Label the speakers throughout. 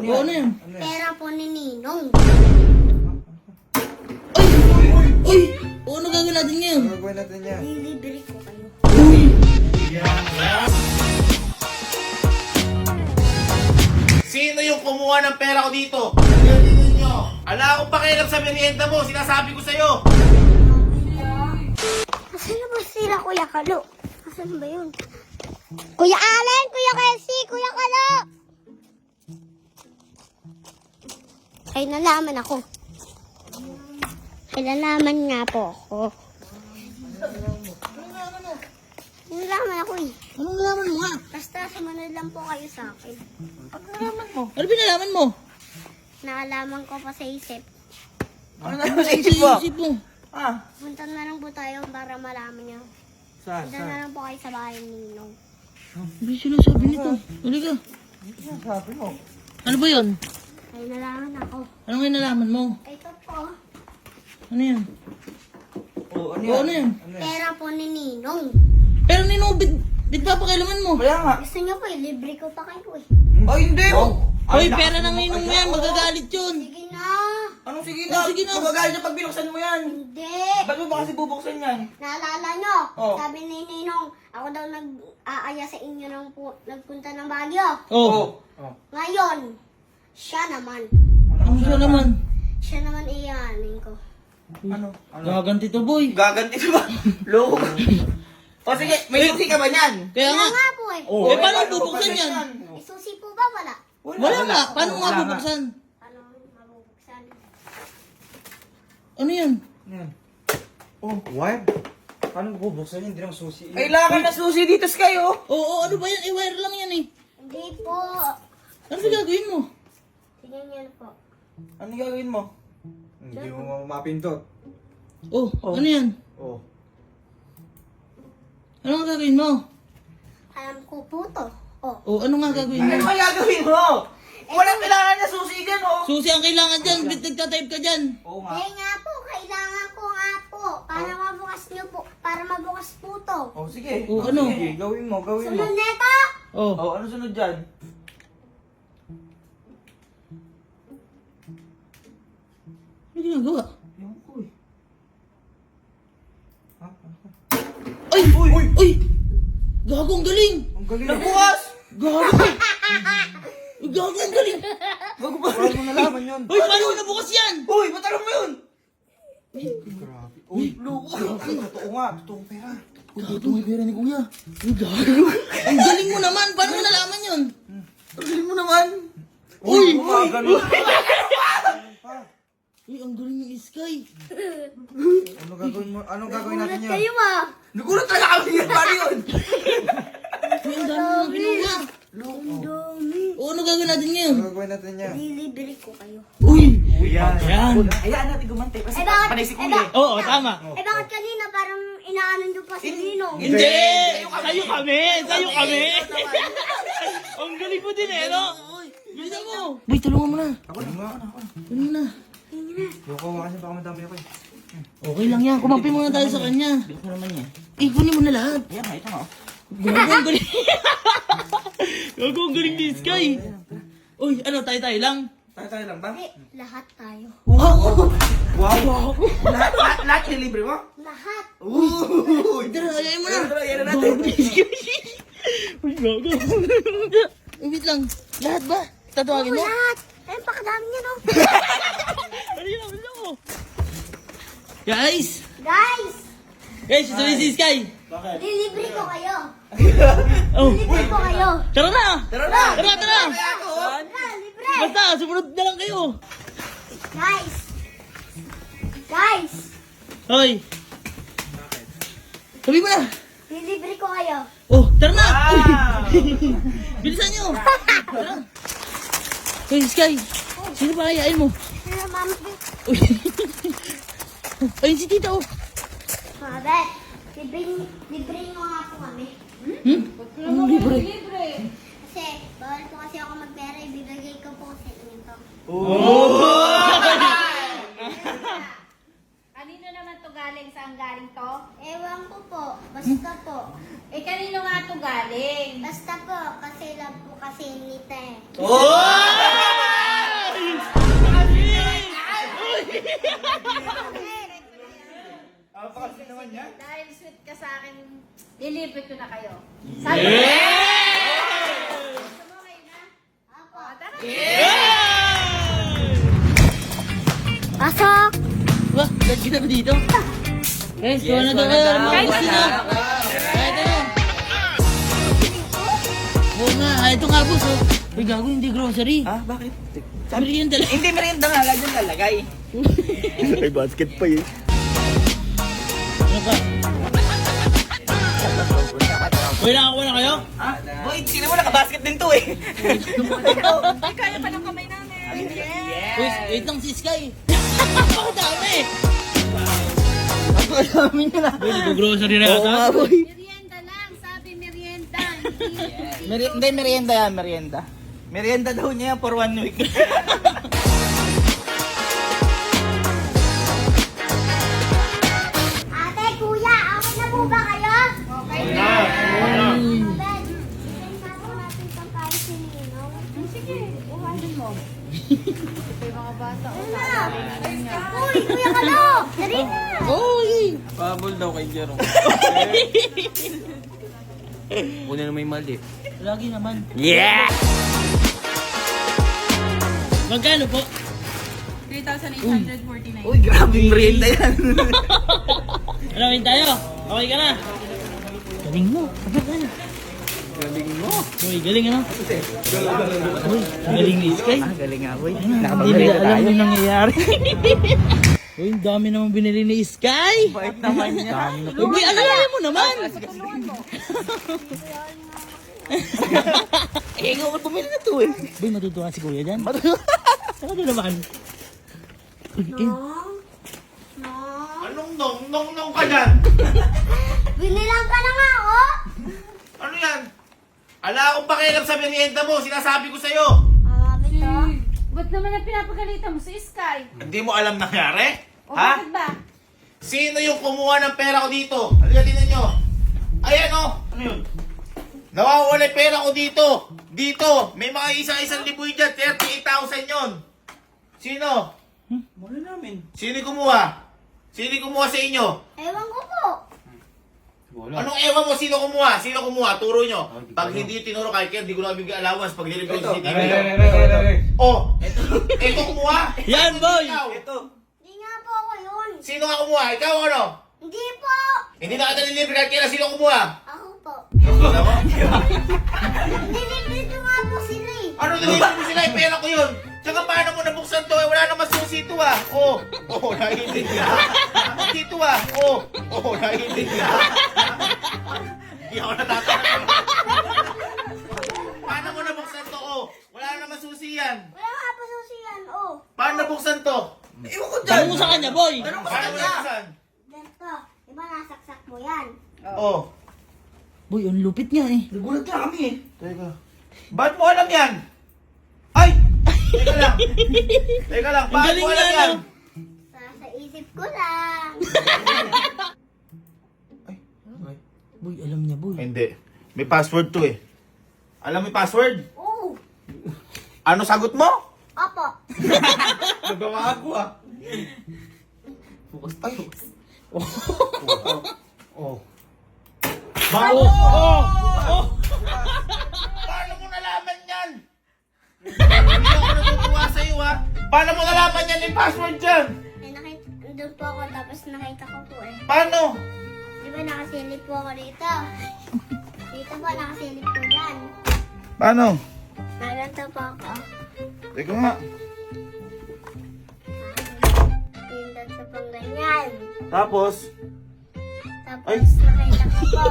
Speaker 1: yan?
Speaker 2: Ano yan?
Speaker 3: Pera po ni Ninong.
Speaker 2: Uy! Ano gagawin natin ngayon?
Speaker 1: Ano gagawin natin yan?
Speaker 3: Lilibre ko kayo.
Speaker 4: Sino yung kumuha ng pera ko dito? Sabihin nyo. Ala akong pakialam sa merienda mo. Sinasabi ko sa'yo.
Speaker 3: Asan na ba sila, Kuya Kalo? Asan ba yun? Kuya Allen! Kuya Kelsey! Kuya Kalo! Ay, nalaman ako. Ay, nalaman nga po ako. Nalaman ako eh.
Speaker 2: Anong nalaman mo nga?
Speaker 3: Basta sumunod lang po kayo sa akin.
Speaker 2: Ano nalaman mo? Ano pinalaman mo?
Speaker 3: Naalaman ko pa sa isip.
Speaker 1: Ano naman sa isip mo?
Speaker 2: Isip mo.
Speaker 1: Ah,
Speaker 3: Punta na lang po tayo para malaman niyo.
Speaker 1: saan?
Speaker 3: Punta na lang po kayo sa bahay ni Ninong.
Speaker 2: Hindi sinasabi nito. Halika.
Speaker 1: Ano sabi mo?
Speaker 2: Ano ba yun?
Speaker 3: Ay, nalaman ako.
Speaker 2: Ano nga nalaman mo?
Speaker 3: Ito po,
Speaker 2: Ano yan?
Speaker 1: Oo, ano
Speaker 2: Oo, ano yan?
Speaker 1: Ano yan?
Speaker 3: pera po ni Ninong.
Speaker 2: Pero Ninong, bit pa pakailaman mo.
Speaker 1: Kaya nga.
Speaker 3: Gusto niyo po, libre ko pa kayo eh.
Speaker 1: Ay, hindi mo.
Speaker 2: Hoy, pera ng Ninong mo yan. Magagalit yun.
Speaker 3: Sige na.
Speaker 1: Anong sige
Speaker 2: Oh, sige na.
Speaker 1: Magagalit na pag binuksan mo yan.
Speaker 3: Hindi.
Speaker 1: Ba't mo ba kasi bubuksan yan?
Speaker 3: Naalala nyo,
Speaker 1: Oh.
Speaker 3: sabi ni Ninong, ako daw nag-aaya sa inyo ng nagpunta ng Baguio.
Speaker 2: Oh.
Speaker 1: Oh.
Speaker 3: Ngayon, siya naman.
Speaker 2: Ano siya naman?
Speaker 3: Siya naman iyanin ko.
Speaker 1: Ano? Ano?
Speaker 2: Gaganti to, boy.
Speaker 1: Gaganti ba? Loko. O sige, may susi ka ba niyan?
Speaker 2: Kaya nga.
Speaker 3: Nga po eh.
Speaker 1: Oh,
Speaker 2: Eh, paano bubuksan yan?
Speaker 3: May susi po ba? Wala.
Speaker 2: Wala nga. Paano nga bubuksan?
Speaker 3: Ano mabubuksan?
Speaker 2: Ano yan?
Speaker 1: Yan. Oh, what? Paano bubuksan yan? Hindi naman susi. Kailangan na susi dito sa kayo.
Speaker 2: Oo, ano ba yan? I-wire lang yan eh.
Speaker 3: Hindi po.
Speaker 2: Ano ba gagawin mo?
Speaker 3: Sige niyo po.
Speaker 1: Ano gagawin mo? Hindi mo mapindot.
Speaker 2: Oh, ano yan?
Speaker 1: Oh.
Speaker 2: Ano nga gagawin mo?
Speaker 3: Alam ko po to. Oh.
Speaker 2: Oh, ano nga gagawin
Speaker 1: Ano
Speaker 2: mo?
Speaker 1: ba gagawin mo? Walang kailangan na susi dyan, oh.
Speaker 2: Susi ang kailangan dyan. Bit nagtatype ka dyan.
Speaker 1: Oo nga.
Speaker 3: Eh nga po, kailangan ko nga po. Para mabukas niyo po. Para mabukas po to.
Speaker 1: Oh, sige.
Speaker 2: Oh, ano?
Speaker 1: Sige, gawin mo, gawin mo.
Speaker 3: Sunod neto!
Speaker 2: Oh.
Speaker 1: Oh, ano sunod dyan?
Speaker 2: Ano ginagawa?
Speaker 1: Ewan ko eh. Ha?
Speaker 2: Ay!
Speaker 1: Uy! Uy!
Speaker 2: Uy! Gago, ang galing!
Speaker 1: Ang galing. Nagbukas!
Speaker 2: Gago! Gago, ang galing!
Speaker 1: Bago ba? Wala mo nalaman yun.
Speaker 2: Uy, paano mo nabukas yan?
Speaker 1: Uy, ba't alam mo yun? Grabe. Uy, loko. Totoo nga, totoong pera.
Speaker 2: Uy, ito may pera ni kuya. Uy, gago! Ang galing mo naman! Paano mo nalaman yun?
Speaker 1: Ang galing mo naman.
Speaker 2: Uy!
Speaker 1: Galing.
Speaker 2: Uy, ang galing ng Sky!
Speaker 1: Ano gagawin mo? Anong gagawin natin yun?
Speaker 3: Kayo ah!
Speaker 1: Nagulat talaga kami yun. Paano yun?
Speaker 2: Uy, ang dami mo kinuha!
Speaker 3: Ang dami.
Speaker 2: O, ano gagawin natin ngayon?
Speaker 1: Ano gagawin natin yan?
Speaker 3: Lilibre ko kayo.
Speaker 2: Uy! Yan!
Speaker 1: Hayaan natin gumantay. Kasi
Speaker 3: Eh bakit?
Speaker 1: panay si
Speaker 3: eh,
Speaker 1: Kuya.
Speaker 2: Oo, tama!
Speaker 3: Eh bakit kanina parang inaanan nyo pa si Ninong?
Speaker 2: Hindi! Sa'yo kami! Sa'yo kami! Ang galing mo din eh, no? Bisa mo! Boy, tulungan mo na!
Speaker 1: Ako na nga.
Speaker 2: Tulungan mo na!
Speaker 1: Loko ka kasi baka madami ako eh.
Speaker 2: Okay lang yan. Kumapin muna tayo sa kanya.
Speaker 1: Bilis mo naman yan.
Speaker 2: Eh, kunin mo na lahat.
Speaker 1: Yan nga, ito nga.
Speaker 2: Gago, ang galing. Gago, ang galing ni Sky. Uy, ano, tayo-tayo lang?
Speaker 1: Tayo lang ba?
Speaker 3: Eh, lahat tayo.
Speaker 1: Wow! Wow! Lahat nilibre mo?
Speaker 3: Lahat.
Speaker 1: Uy!
Speaker 2: Tara, ayayin mo na.
Speaker 1: Tara, yan na natin.
Speaker 2: Gago ni Sky. Uy, gago. Eh, wait lang. Lahat ba? Tatawagin mo?
Speaker 3: Lahat. Eh, pakadami niya no.
Speaker 2: Ano yun? Ano mo? Guys!
Speaker 3: Guys,
Speaker 2: Guys, ito si Sky.
Speaker 3: lilibre ko kayo.
Speaker 2: Oh,
Speaker 3: Libre ko kayo.
Speaker 2: tara na!
Speaker 1: Tara na!
Speaker 2: Tara, tara!
Speaker 3: Tara, libre.
Speaker 2: Basta, sumunod na lang kayo.
Speaker 3: Guys. Guys,
Speaker 2: Hoy! Sabi mo na!
Speaker 3: lilibre ko kayo.
Speaker 2: Oh, tara na! Bilisan nyo! Tara! Hoy, Sky! Sino ba kayain mo?
Speaker 3: Sino, Mami?
Speaker 2: Uy! Ayun si Tita, oh!
Speaker 3: Mabet, libre nyo nga po kami.
Speaker 2: Anong libre?
Speaker 3: Kasi, bawal po kasi ako magpera. Ibibigay ko po sa inyo to.
Speaker 5: Kanino naman to galing? Saan galing to?
Speaker 3: Ewan ko po. Basta po.
Speaker 5: Eh, kanino nga to galing?
Speaker 3: Basta po. Kasi love po kasi nita eh.
Speaker 1: Oh!
Speaker 4: naman yan.
Speaker 5: Dahil sweet ka sa akin, deliver ko na kayo. Sabi mo? Gusto mo kayo na? Apo. Tara.
Speaker 3: Pasok!
Speaker 2: Wah, lagi na ba dito? Guys, kuha na daw kayo. Mga gusto nyo. Kahit ano. Oo nga, ito nga boss. Uy, gago, hindi grocery.
Speaker 1: Ah, bakit?
Speaker 2: Merienda lang.
Speaker 1: Hindi merienda nga, lagi yung lalagay.
Speaker 6: May basket pa eh.
Speaker 2: Ano pa? Uy, nakakuha na kayo?
Speaker 1: Ah, boy, sino mo nakabasket din to eh.
Speaker 2: Uy, wait lang si Sky. Ang dami.
Speaker 1: Ang dami nyo na.
Speaker 2: Uy, nag-grocery na
Speaker 1: Oo nga,
Speaker 2: yata.
Speaker 1: boy.
Speaker 5: Merienda lang. Sabi merienda.
Speaker 1: Hindi, merienda yan, merienda. Merienda daw niya yan for 1 week.
Speaker 3: Ate, kuya, okay na po ba kayo?
Speaker 5: Okay na.
Speaker 3: Ben, bigyan na po natin pang kain si Ninong.
Speaker 5: Sige, uhanin mo. May mga bata.
Speaker 3: Uy, kuya Kalo! Dali na!
Speaker 2: Uy!
Speaker 1: Pabol daw kay Jerome. Una na may mali.
Speaker 2: Lagi naman.
Speaker 1: Yeah!
Speaker 2: Magkano po?
Speaker 5: 3,849.
Speaker 1: Uy, grabe yung merienda yan.
Speaker 2: Ano, wait tayo? Okay ka na? Galing mo. Ano?
Speaker 1: Galing mo.
Speaker 2: Uy, galing ano? Uy, galing ni Sky.
Speaker 1: Ah, galing nga, boy.
Speaker 2: Hindi nila
Speaker 1: Nakapag-merienda
Speaker 2: alam
Speaker 1: tayo.
Speaker 2: yung nangyayari. Uy, ang dami naman binili ni Sky.
Speaker 1: Bait naman niya.
Speaker 2: Uy, alalayan mo naman.
Speaker 1: Eh, ikaw ka bumili na to eh.
Speaker 2: Uy, matutuwa si Kuya dyan. Saka doon naman. Uy, eh.
Speaker 4: Anong nong ka dyan?
Speaker 3: Binilang ka na nga, oh!
Speaker 4: Ano yan? Ala akong pakialam sa merienda mo, sinasabi ko sa'yo.
Speaker 3: Ito.
Speaker 5: Ba't naman na pinapagalitan mo si Sky?
Speaker 4: Hindi mo alam nangyari?
Speaker 5: O
Speaker 4: Ha?
Speaker 5: bakit ba?
Speaker 4: Sino yung kumuha ng pera ko dito? Halika, tingnan nyo. Ayan o. Ano yun? Nawawala yung pera ko dito. Dito. May mga isa-isang liboy dyan. 38,000 yun. Sino?
Speaker 1: Wala namin.
Speaker 4: Sino yung kumuha? Sino yung kumuha sa inyo?
Speaker 3: Ewan ko po.
Speaker 4: Anong ewan mo? Sino kumuha? Sino kumuha? Turo nyo. Pag hindi tinuro kahit kaya, hindi ko na bibigyan allowance pag nilibig ko sa CCTV. Oh, eto kumuha?
Speaker 2: Yan, boy!
Speaker 4: Ikaw.
Speaker 1: Ito.
Speaker 3: Hindi nga po ako yun.
Speaker 4: Sino nga kumuha? Ikaw ano?
Speaker 3: Hindi po.
Speaker 4: Hindi na kita nilibig kahit kaya, sino kumuha?
Speaker 3: Ako po.
Speaker 4: Ano mo?
Speaker 3: Dito nga po sila eh.
Speaker 4: Ano nilibig mo sila? Yung pera ko yun. Tsaka paano mo nabuksan to? Eh, wala naman susi to ah. Oh, nahihindig na. Dito ah. Oh, nahihindig na. Hindi ako natatanong. Paano mo nabuksan to? Oh, wala naman susi yan.
Speaker 3: Wala nga po susiyan, oh.
Speaker 4: Paano nabuksan to?
Speaker 1: Iwan ko dyan.
Speaker 2: Tanong mo sa kanya, boy!
Speaker 1: Tanong ko sa
Speaker 4: Paano mo
Speaker 1: kanya.
Speaker 4: nabuksan?
Speaker 3: Ganito. Diba nasaksak mo yan?
Speaker 4: Oh.
Speaker 2: Boy, ang lupit niya eh.
Speaker 1: Nagulat na kami eh.
Speaker 4: Teka. Ba't mo alam yan? Ay! Teka lang. Teka lang.
Speaker 2: Ang
Speaker 4: Ba't
Speaker 2: galing
Speaker 4: mo alam
Speaker 2: nga,
Speaker 4: yan?
Speaker 2: no?
Speaker 3: Sa isip ko lang.
Speaker 2: Boy, alam niya, boy.
Speaker 4: Hindi. May password to eh. Alam mo yung password?
Speaker 3: Oo.
Speaker 4: Ano sagot mo?
Speaker 3: Opo.
Speaker 4: Nagawa ako ah. Ay. Oh.
Speaker 2: Oh! Oh! Oh!
Speaker 4: Paano mo nalaman yan? Hindi ako natutuwa sa'yo ha. Paano mo nalaman yan yung password dyan?
Speaker 3: Eh, doon po ako tapos nakita ko po eh.
Speaker 4: Paano?
Speaker 3: Di ba nakasilip po ako dito? Dito po nakasilip po dyan.
Speaker 4: Paano?
Speaker 3: Naganto po ako.
Speaker 4: Teka nga.
Speaker 3: Pindot sa pang ganyan.
Speaker 4: Tapos?
Speaker 3: Tapos
Speaker 4: Ay.
Speaker 3: nakita ko po.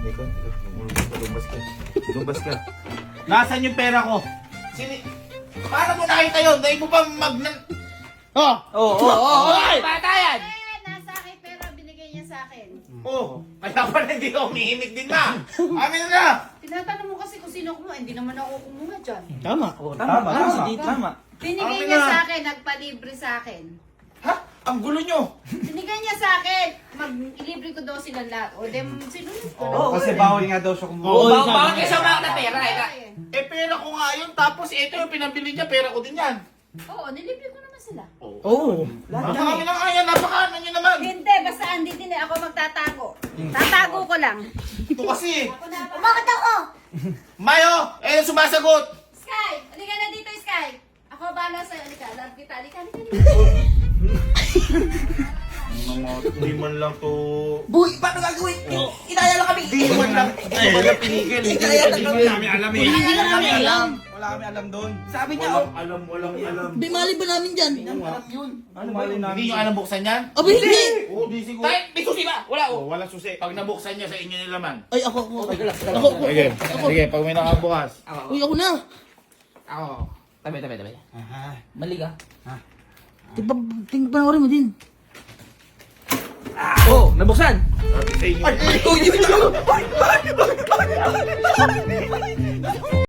Speaker 4: Teka. Lumbas ka. Nasaan yung pera ko? Paano mo nakita yun? Dahil mo pa
Speaker 2: Oh!
Speaker 1: Oo.
Speaker 2: Bata yan!
Speaker 5: Eh, nasa akin pero binigay niya sa akin.
Speaker 4: Oh, kaya pala hindi ka umihimik din na. Amin na.
Speaker 5: Tinatanong mo kasi kung sino kumuha, hindi naman ako kumuha dyan.
Speaker 2: Tama.
Speaker 1: Tama.
Speaker 5: Binigay
Speaker 4: Amin
Speaker 5: niya
Speaker 4: na.
Speaker 5: sa akin, nagpalibre sa akin.
Speaker 4: Ha? Ang gulo nyo.
Speaker 5: Binigay niya sa akin, ilibre ko daw sila lahat. O dem, sinunod ko na.
Speaker 1: Kasi bawal nga daw siya kumuha.
Speaker 2: Oo,
Speaker 1: Bawal
Speaker 2: sabi
Speaker 1: bawal
Speaker 2: niya.
Speaker 1: kayo sa mga na pera.
Speaker 4: Eh pera ko nga yun. Tapos ito yung pinabili niya. Pera ko din yan.
Speaker 5: Oo, nilibre ko naman sila.
Speaker 1: Oo.
Speaker 4: Napakami na kaya, napakaano nyo naman.
Speaker 5: Hindi, basta andito na ako magtatago. Tatago ko lang.
Speaker 4: Ito kasi.
Speaker 3: Bakit ako?
Speaker 4: Mayo, sumasagot.
Speaker 5: Sky! Halika na dito, Sky! Ako bala sa'yo. Halika, love kita. Halika.
Speaker 4: Hindi man lang to.
Speaker 2: Boy, paano gagawin? Inaya lang kami.
Speaker 4: Hindi man lang. Hindi man lang pinigil.
Speaker 2: Inaya lang kami. Hindi na namin alam.
Speaker 1: Wala kami alam doon.
Speaker 2: Sabi niya,
Speaker 4: Walang alam.
Speaker 2: bimali ba namin dyan?
Speaker 1: Ano mali namin?
Speaker 4: Hindi nyo alam buksan yan?
Speaker 2: Aba, hindi.
Speaker 4: Oo, di siguro. Tayo, may susi ba? Wala oh. Wala susi. Pag nabuksan nyo, sa inyo nilaman.
Speaker 2: Ay, ako.
Speaker 4: Sige, pag may nakabukas.
Speaker 2: Uy, ako na.
Speaker 1: Ako.
Speaker 2: Tabi. Mali ka. Panoorin mo din.
Speaker 1: Oh, nabuksan.
Speaker 4: Sa inyo.